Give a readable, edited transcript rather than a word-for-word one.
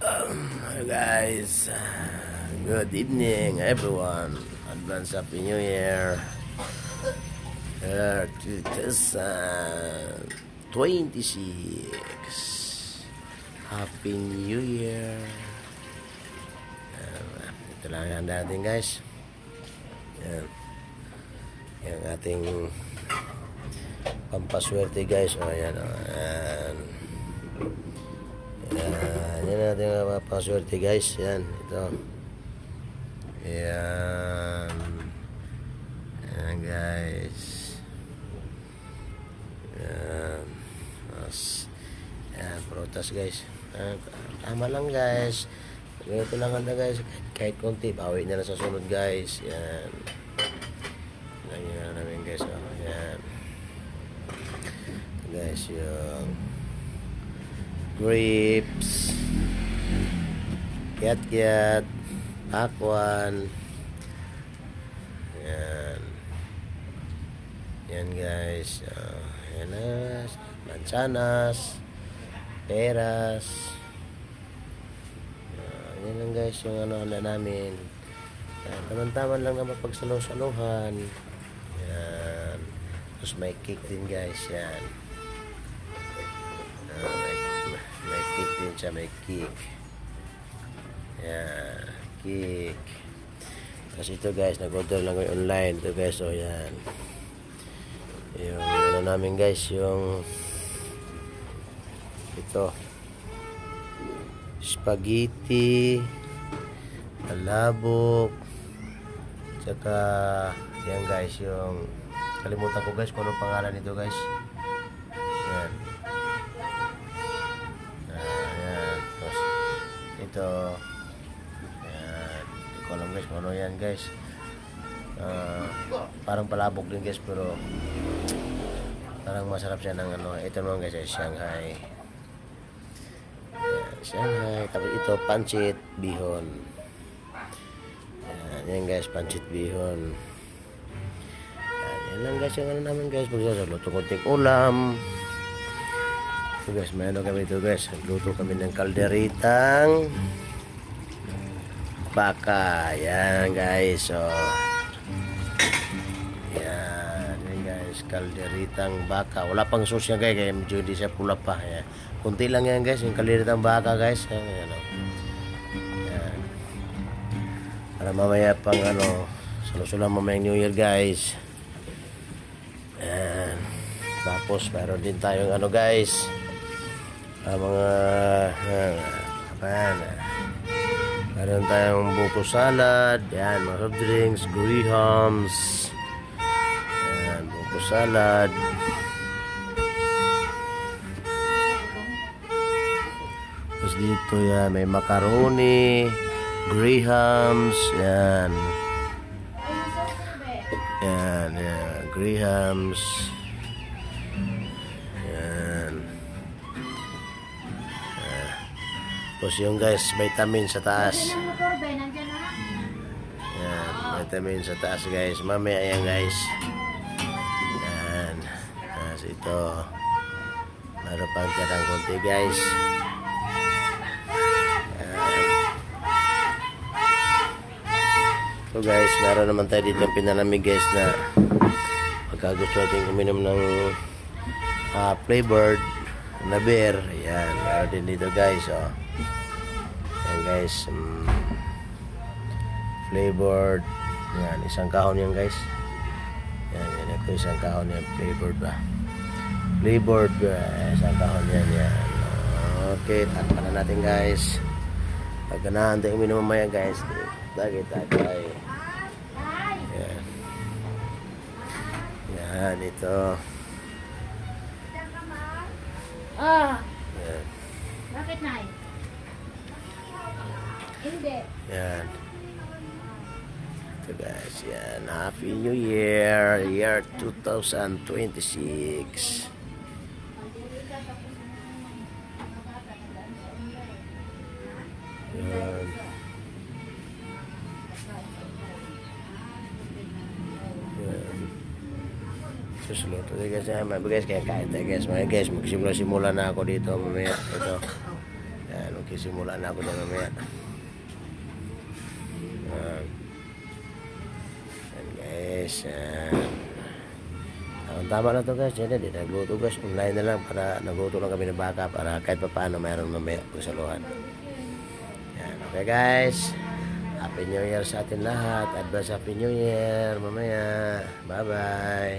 Hello guys, good evening everyone. Advance Happy New Year. 2026. Happy New Year. Ito lang ang handa natin guys. Yan. Yung ating pampaswerte guys. O yan o. Yan. Yan natin mga paswerte guys. Yan, ito. Yan. Yan guys. Yan. Yan, prutas guys. Tama lang guys. Ganito lang handa guys. Kahit konti, bawi na lang sa sunod guys. Yan. Yan yun namin guys. Yan. Guys, yung grapes, kiat-kiat, pakwan. Yan. Yan guys. Yan na. Mansanas, peras. Yan lang guys yung ano namin. Yan. Taman-taman lang na mapagsaluhan. Yan. Tapos may cake din guys. Yan. May cake din siya, may cake. Yan, cake. Kasi ito guys, nag-order lang ko online. Ito guys, o yan. Yung ano namin guys, yung ito. Spaghetti, palabok, tsaka yan guys, yung kalimutan ko guys kung anong pangalan nito guys. Yan. Ito yan, hindi ko alam guys kung ano yan guys. Parang palabok din guys, pero parang masarap siya ng ano. Ito naman guys ay Shanghai. Yan, Shanghai. Tapos ito pancit bihon. Yan guys, pancit bihon. Yan lang guys yung ano namin guys. Pagsasaluto konting ulam. So guys, may ano kami ito guys. Luto kami ng kalderitang baka. Yan guys. So, yan guys, kalderitang baka. Wala pang sauce yan guys, kaya medyo hindi siya pula pa. Yan. Kunti lang yan guys, yung kalderitang baka guys. Yan, yan. Para mamaya pang ano, salusulan mamayang New Year guys. Yan. Tapos meron din tayong ano guys, mga meron tayong buko salad. Yan, mga soft drinks, grahams. Yan, buko salad. Tapos dito yan, may macaroni, grahams. Yan. Yan, yan, grahams. Tapos yung guys, vitamin sa taas. Yan, vitamin sa taas guys. Mamaya yan guys. Yan. Tapos ito. Meron pang kadang konti guys. Yan. So guys, meron naman tayo dito pinalamig guys na pagka gusto natin uminom ng flavored na beer. Yan, meron din dito guys. Oh. Guys, flavored. Yan, isang kahon yan guys. Yan ako, isang kahon yan, flavored ba? Flavored, isang kahon yan. Yan. Okay, takpan na natin guys. Pag ganahan tayo uminom mamaya guys, tagay. Yan. Yan, ito. Yan. Bakit na? Hindi. Yan. Ito guys, yan. Happy New Year, year 2026. Yan. Yan. Susunod ito guys. Guys, kaya kahit guys. Mga guys, magsimula na ako dito. Mamaya ito. Yan, okay. Magsisimula na ako na mamaya. Yan guys. Tama na to guys. Yan di nagluto guys. Online na lang para nagluto lang kami ng baka para kahit pa paano mayroon mamaya pagsaluhan. Yan. Okay guys. Happy New Year sa atin lahat. Advance Happy New Year. Mamaya. Bye bye.